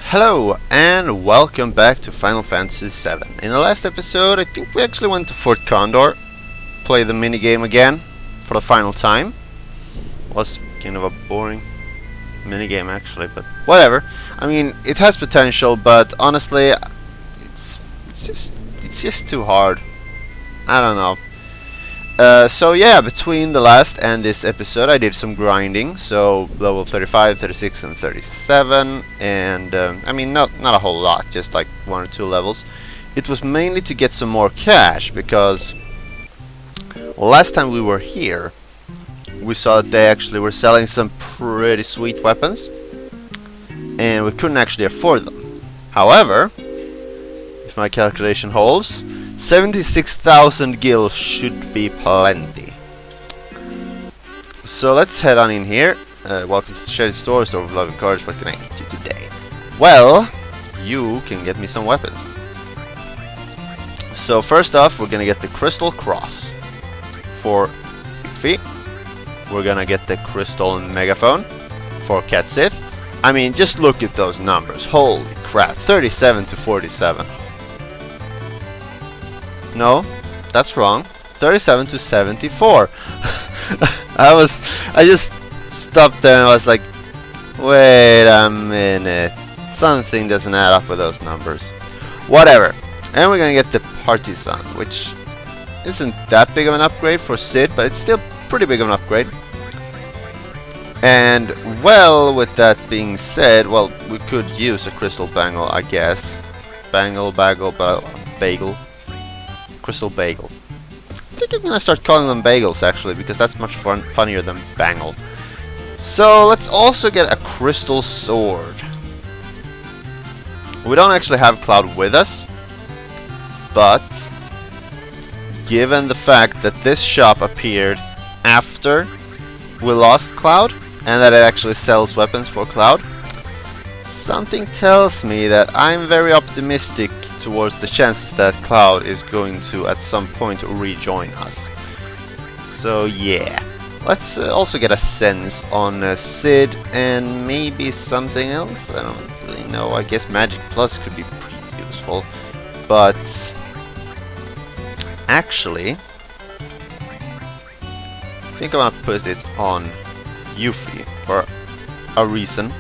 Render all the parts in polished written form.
Hello and welcome back to Final Fantasy VII. In the last episode I think we actually went to Fort Condor, played the minigame again for the final time. Was kind of a boring minigame actually, but whatever. I mean, it has potential, but honestly it's just too hard. I don't know. So yeah, between the last and this episode I did some grinding, so level 35, 36 and 37, and I mean not a whole lot, just like 1 or 2 levels. It was mainly to get some more cash, because last time we were here we saw that they actually were selling some pretty sweet weapons and we couldn't actually afford them. However, if my calculation holds, 76,000 gil should be plenty. So let's head on in here. Welcome to the Shady Store, Store of Love and Courage. What can I get you today? Well, you can get me some weapons. So first off, we're gonna get the Crystal Cross for Fee. We're gonna get the Crystal Megaphone for Cat Sith. I mean, just look at those numbers. Holy crap, 37 to 47. No, that's wrong. 37 to 74. I just stopped there and I was like, wait a minute. Something doesn't add up with those numbers. Whatever. And we're gonna get the Partisan, which isn't that big of an upgrade for Sid, but it's still pretty big of an upgrade. And well, with that being said, well, we could use a Crystal Bangle, I guess. Bangle, bagel. Crystal Bagel. I think I'm gonna start calling them bagels actually, because that's much funnier than bangle. So let's also get a Crystal Sword. We don't actually have Cloud with us, but given the fact that this shop appeared after we lost Cloud, and that it actually sells weapons for Cloud, something tells me that I'm very optimistic towards the chances that Cloud is going to at some point rejoin us. So yeah, let's also get a sense on Sid and maybe something else. I don't really know. I guess Magic Plus could be pretty useful, but actually I think I'm gonna put it on Yuffie for a reason,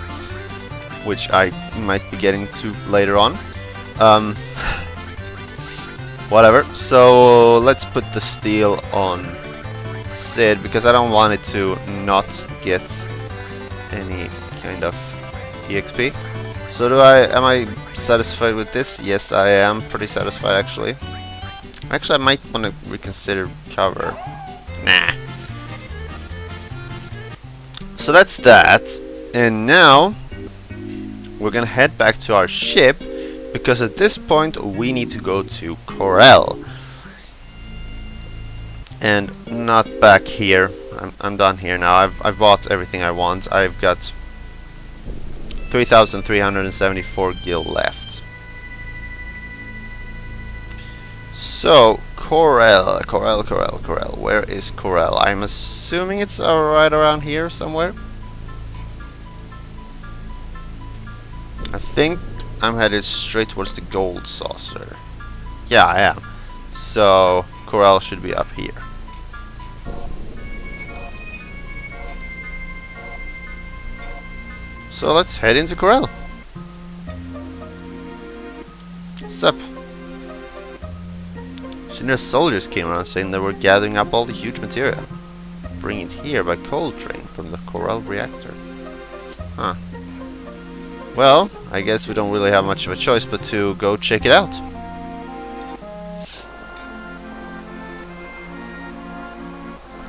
which I might be getting to later on. Whatever. So let's put the steel on Sid, because I don't want it to not get any kind of EXP. So am I satisfied with this? Yes, I am pretty satisfied actually. Actually, I might want to reconsider cover. Nah. So that's that. And now we're gonna head back to our ship, because at this point we need to go to Corel. And not back here. I'm done here now. I've bought everything I want. I've got 3,374 gil left. So Corel. Where is Corel? I'm assuming it's right around here somewhere. I think I'm headed straight towards the gold saucer. Yeah, I am. So Corel should be up here. So let's head into Corel. What's up? Shinra's soldiers came around saying they were gathering up all the huge materia. Bring it here by coal train from the Corel reactor. Huh. Well, I guess we don't really have much of a choice but to go check it out.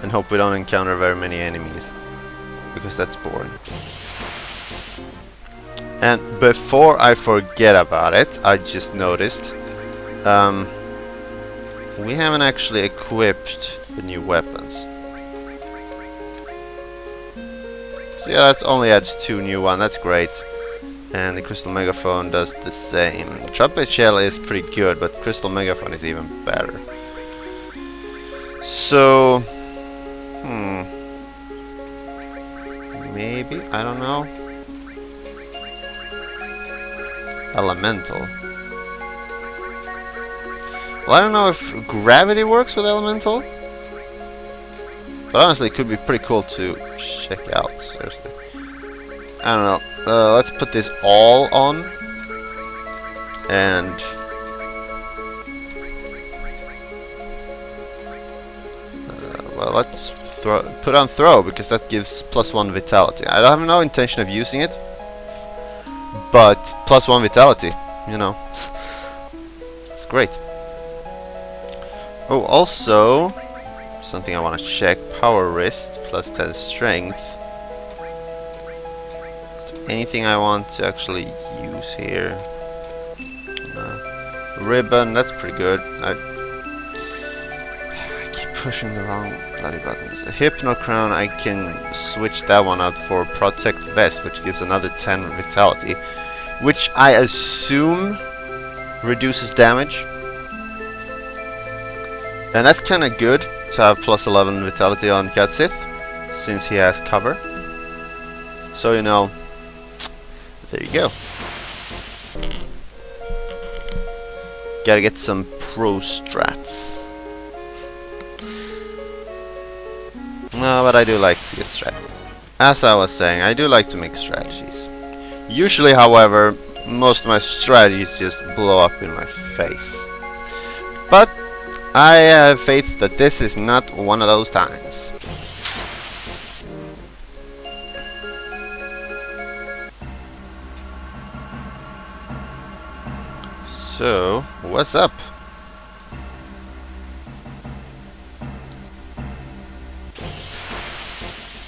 And hope we don't encounter very many enemies, because that's boring. And before I forget about it, I just noticed we haven't actually equipped the new weapons. So yeah, that only adds 2 new ones, that's great. And the Crystal Megaphone does the same. The Trumpet Shell is pretty good, but Crystal Megaphone is even better. So maybe, I don't know. elemental. Well, I don't know if gravity works with elemental, but honestly, it could be pretty cool to check out. Seriously, I don't know. Let's put this all on, and well, let's put on throw, because that gives +1 vitality. I have no intention of using it, but +1 vitality, you know, it's great. Oh, also something I want to check: power wrist +10 strength. Is there anything I want to actually use here? Ribbon, that's pretty good. I keep pushing the wrong bloody buttons. A Hypno Crown, I can switch that one out for Protect Vest, which gives another 10 vitality, which I assume reduces damage. And that's kind of good to have +11 vitality on Catsith, since he has cover. So, you know, there you go. Gotta get some pro strats. No, but I do like to get strategy. As I was saying, I do like to make strategies. Usually, however, most of my strategies just blow up in my face. But I have faith that this is not one of those times. So, what's up?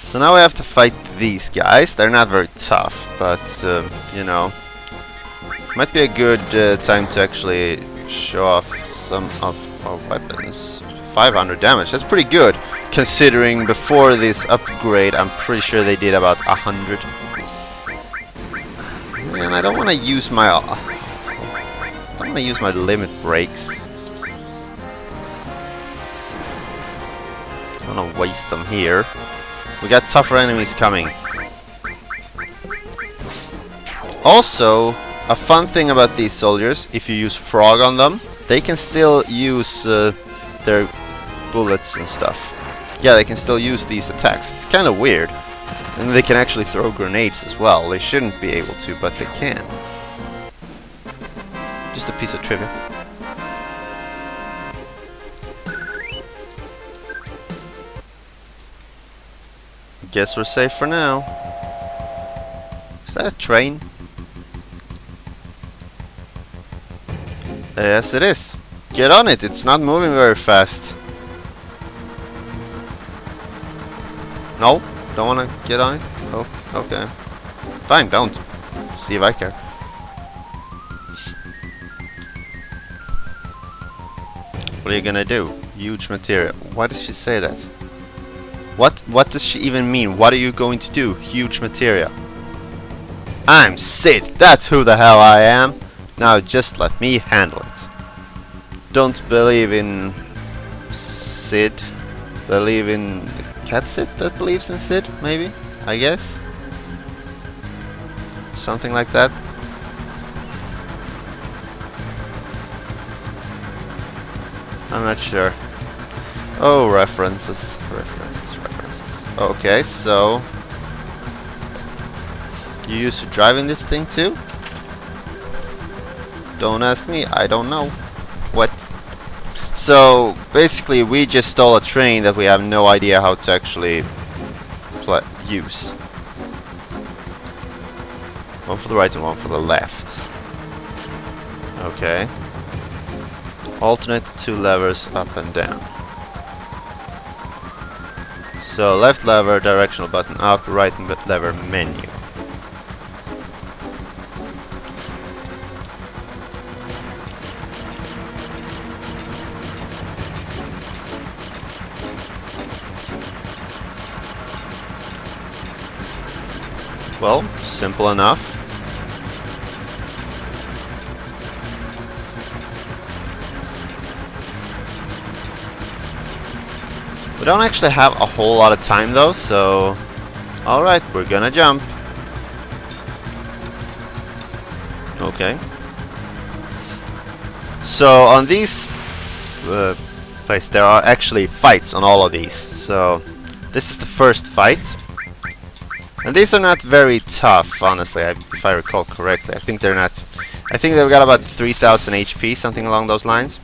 So now we have to fight these guys. They're not very tough, but you know, might be a good time to actually show off some of our weapons. 500 damage, that's pretty good, considering before this upgrade I'm pretty sure they did about 100. And I don't want to use my limit breaks. I don't want to waste them here. We got tougher enemies coming. Also, a fun thing about these soldiers, if you use frog on them, they can still use their bullets and stuff. Yeah, they can still use these attacks. It's kind of weird. And they can actually throw grenades as well. They shouldn't be able to, but they can. Just a piece of trivia. Guess we're safe for now. Is that a train? Yes, it is. Get on it. It's not moving very fast. No? Don't want to get on it? Oh, okay. Fine, don't. See if I care. What are you gonna do? Huge Materia. Why does she say that? What does she even mean? What are you going to do? Huge Materia. I'm Sid. That's who the hell I am. Now just let me handle it. Don't believe in Sid. Believe in Catsid that believes in Sid, maybe? I guess? Something like that. I'm not sure. Oh, references. Okay, so you used to driving this thing too? Don't ask me, I don't know. What? So basically we just stole a train that we have no idea how to actually use. One for the right and one for the left. Okay. Alternate the two levers up and down. So left lever, directional button up, right lever, menu. Well, simple enough. We don't actually have a whole lot of time though, so alright, we're gonna jump. Okay, So on these places, there are actually fights on all of these. So this is the first fight. And these are not very tough, honestly, if I recall correctly. I think they're not... I think they've got about 3000 HP, something along those lines.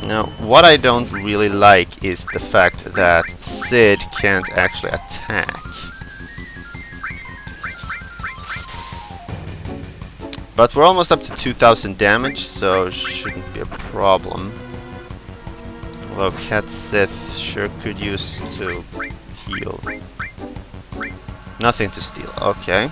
Now, what I don't really like is the fact that Sid can't actually attack. But we're almost up to 2000 damage, so shouldn't be a problem. Although Cat Sith sure could use to heal. Nothing to steal, okay.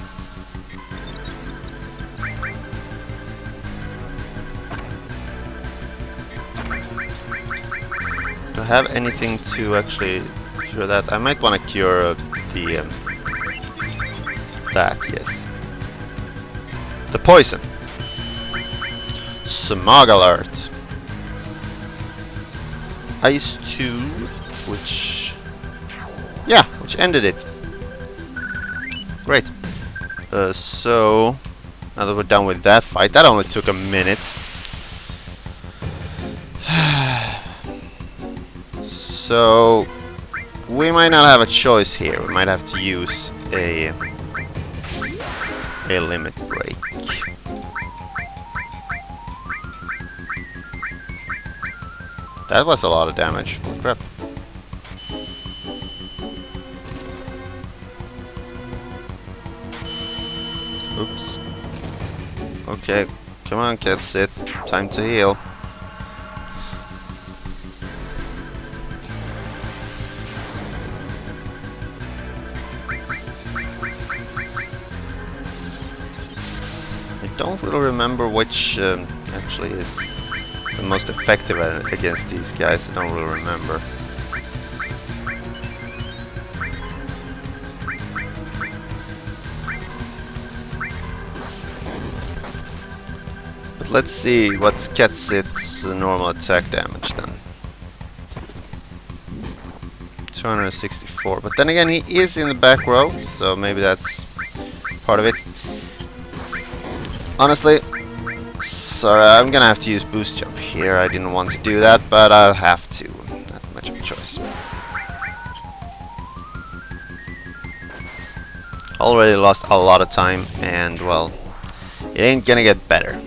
Do I have anything to actually cure that? I might want to cure the... that, yes. The poison. Smog alert. Ice 2, which... yeah, which ended it. Great. So... now that we're done with that fight, that only took a minute. So... we might not have a choice here. We might have to use a limit break. That was a lot of damage. Oh, crap. Oops. Okay, come on, Cat Sith. Time to heal. I don't really remember which actually is the most effective against these guys. I don't really remember. But let's see what's Cat Sith's normal attack damage then. 264. But then again, he is in the back row, so maybe that's part of it. Honestly, sorry, I'm gonna have to use boost jump here. I didn't want to do that, but I'll have to. Not much of a choice. Already lost a lot of time, and well, it ain't gonna get better.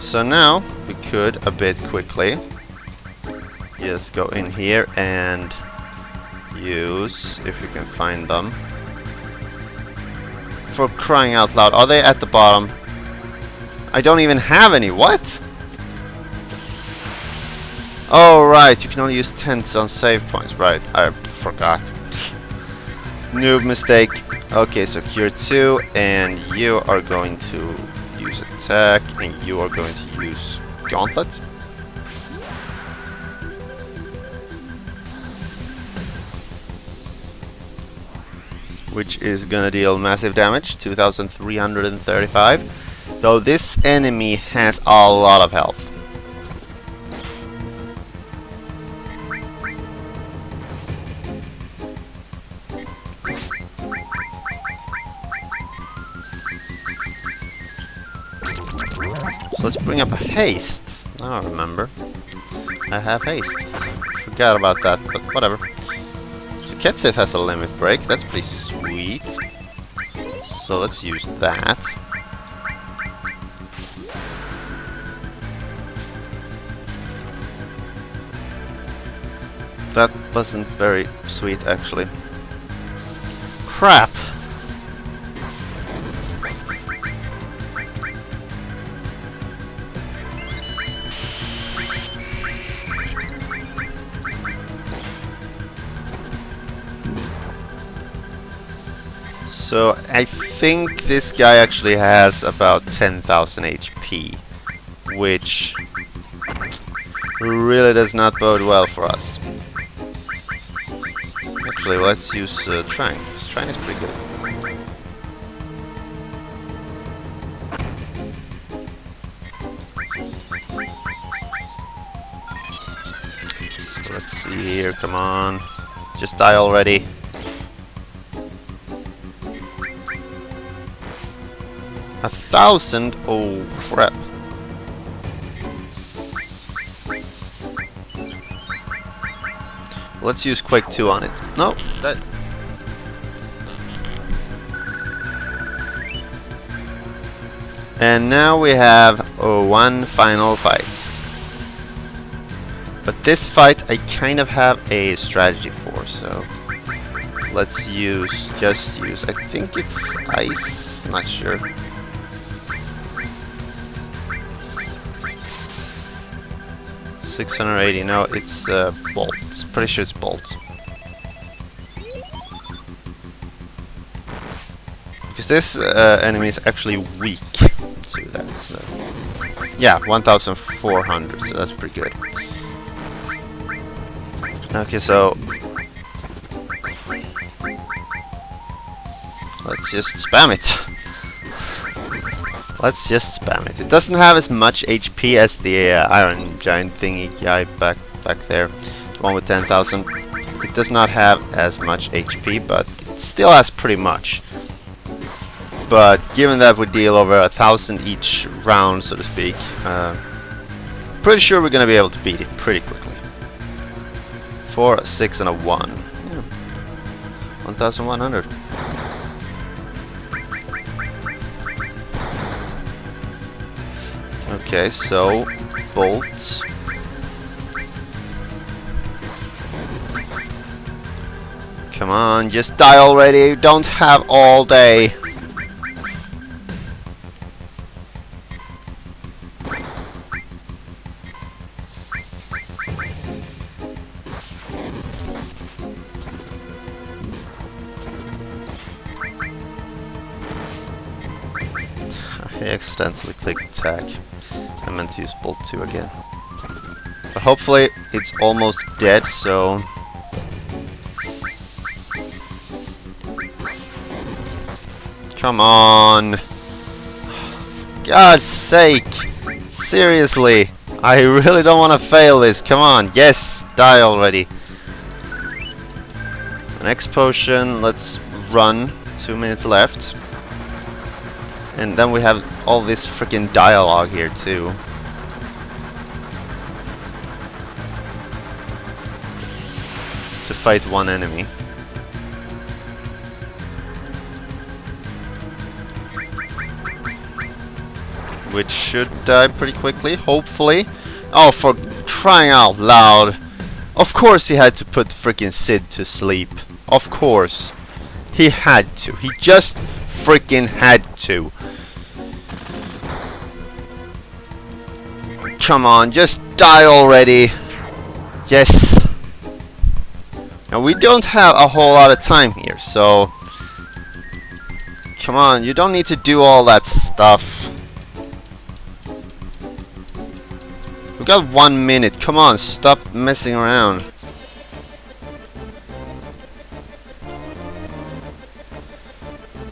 So now, we could, a bit quickly, just go in here and use, if you can find them. For crying out loud, are they at the bottom? I don't even have any. What? Oh right, you can only use 10s on save points. Right, I forgot. Noob mistake. Okay, so cure 2, and you are going to use attack, and you are going to use gauntlet. Which is gonna deal massive damage, 2335. Though this enemy has a lot of health. So let's bring up a haste. Now I remember. I have haste. Forgot about that, but whatever. So Cat Sith has a limit break, that's pretty sweet. So let's use that. That wasn't very sweet, actually. Crap! So I think this guy actually has about 10,000 HP, which really does not bode well for us. Actually, let's use Trine. This Trine is pretty good. So let's see here, come on. Just die already. 1,000? Oh crap. Let's use Quake 2 on it. No, that... And now we have one final fight. But this fight I kind of have a strategy for, so... Let's just use, I think it's ice, not sure. $680, no, it's bolts. Pretty sure it's bolts. Because this enemy is actually weak to that, so... Yeah, 1,400, so that's pretty good. Okay, so... Let's just spam it. Let's just spam it. It doesn't have as much HP as the Iron Giant thingy guy back there. The one with 10,000. It does not have as much HP, but it still has pretty much. But given that we deal over 1,000 each round, so to speak, pretty sure we're gonna be able to beat it pretty quickly. 4, a 6, and a 1. Yeah. 1,100. Okay, so bolts. Come on, just die already. You don't have all day. I accidentally clicked attack. I meant to use bolt 2 again. But hopefully it's almost dead, so... Come on! God's sake! Seriously! I really don't want to fail this. Come on, yes! Die already! The next potion, let's run. 2 minutes left. And then we have all this freaking dialogue here too. To fight one enemy. Which should die pretty quickly, hopefully. Oh, for crying out loud. Of course he had to put freaking Sid to sleep. Of course. He had to. He just freaking had to. Come on, just die already. Yes. Now we don't have a whole lot of time here, so... Come on, you don't need to do all that stuff. We got 1 minute. Come on, stop messing around.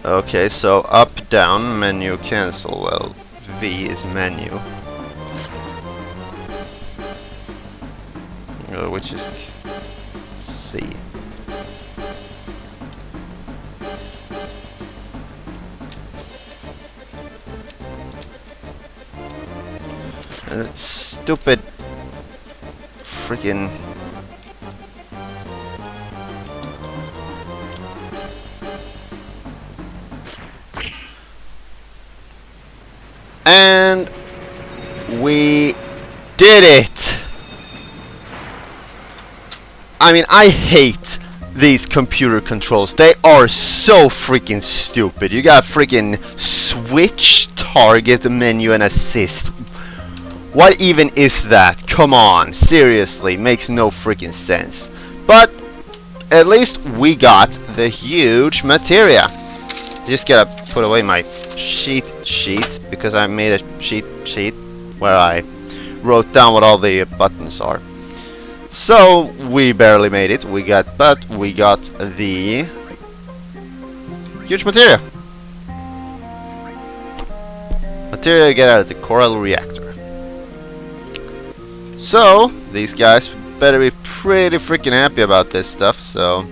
Okay, so up, down, menu, cancel. Well, V is menu. Which is C. And it's stupid freaking and we did it. I mean, I hate these computer controls. They are so freaking stupid. You got freaking switch, target, menu, and assist. What even is that? Come on, seriously, makes no freaking sense. But at least we got the Huge Materia. Just gotta put away my sheet because I made a sheet where I wrote down what all the buttons are. So we barely made it. We got the Huge Materia. Materia get out of the Corel reactor. So these guys better be pretty freaking happy about this stuff. So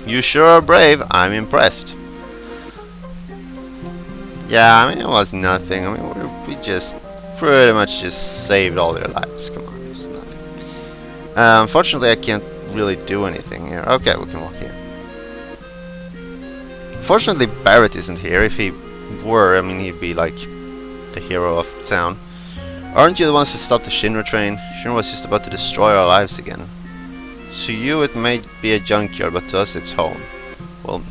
you sure are brave. I'm impressed. Yeah, I mean, it was nothing. I mean, we just pretty much just saved all their lives. Come on, it's nothing. Unfortunately, I can't really do anything here. Okay, we can walk here. Fortunately, Barrett isn't here. If he were, I mean, he'd be like the hero of the town. Aren't you the ones who stopped the Shinra train? Shinra was just about to destroy our lives again. To you it may be a junkyard, but to us it's home. Well,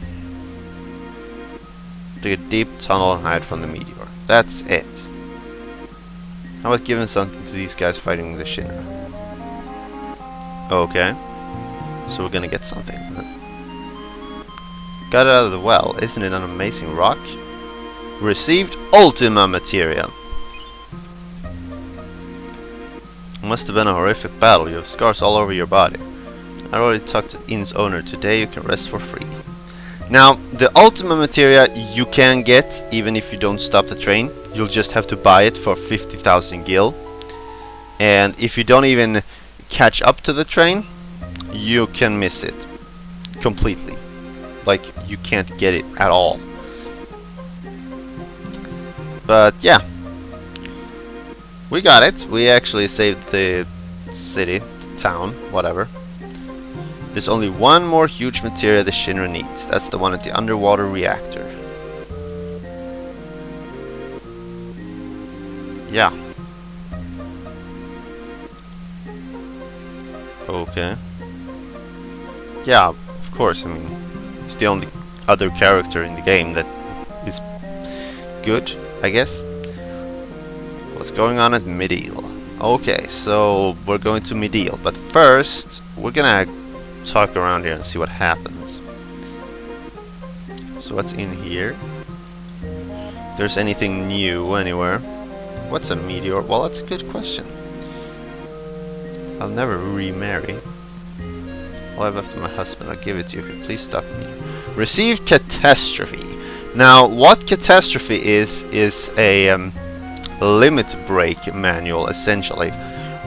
dig a deep tunnel and hide from the meteor. That's it. How about giving something to these guys fighting the Shinra? Okay. So we're gonna get something. Got it out of the well. Isn't it an amazing rock? Received Ultima Materia. Must have been a horrific battle. You have scars all over your body. I already talked to the inn's owner. Today you can rest for free. Now, the Ultima Materia you can get even if you don't stop the train. You'll just have to buy it for 50,000 gil. And if you don't even catch up to the train, you can miss it completely. Like, you can't get it at all. But yeah, we got it. We actually saved the city, the town, whatever. There's only one more huge materia the Shinra needs. That's the one at the underwater reactor. Yeah. Okay. Yeah, of course. I mean, he's the only other character in the game that is good, I guess. What's going on at Medial? Okay, so we're going to Medial, but first we're gonna talk around here and see what happens. So what's in here? If there's anything new anywhere. What's a meteor? Well, that's a good question. I'll never remarry. All I've left to my husband, I'll give it to you if you please stop me. Received Catastrophe. Now, what Catastrophe is a limit break manual, essentially.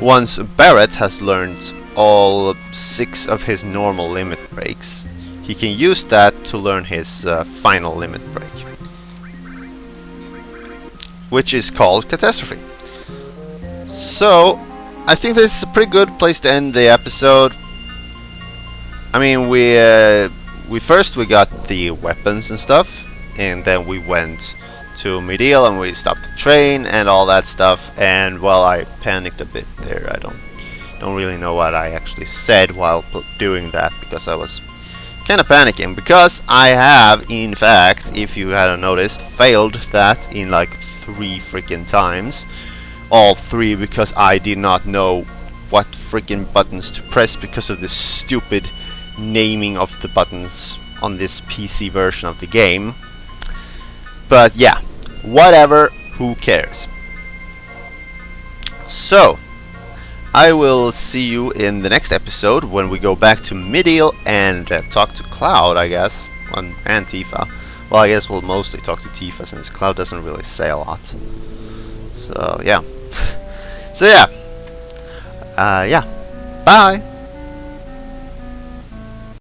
Once Barrett has learned all 6 of his normal limit breaks, he can use that to learn his final limit break, which is called Catastrophe. So, I think this is a pretty good place to end the episode. I mean, we got the weapons and stuff, and then we went to Medial and we stopped the train and all that stuff. And well, I panicked a bit there. I don't really know what I actually said while doing that, because I was kind of panicking, because I have, in fact, if you hadn't noticed, failed that in like 3 freaking times. All 3 because I did not know what freaking buttons to press because of the stupid naming of the buttons on this PC version of the game. But yeah, whatever, who cares? So, I will see you in the next episode when we go back to Medial and talk to Cloud, I guess, and Tifa. Well, I guess we'll mostly talk to Tifa since Cloud doesn't really say a lot. So yeah. So yeah. Yeah. Bye.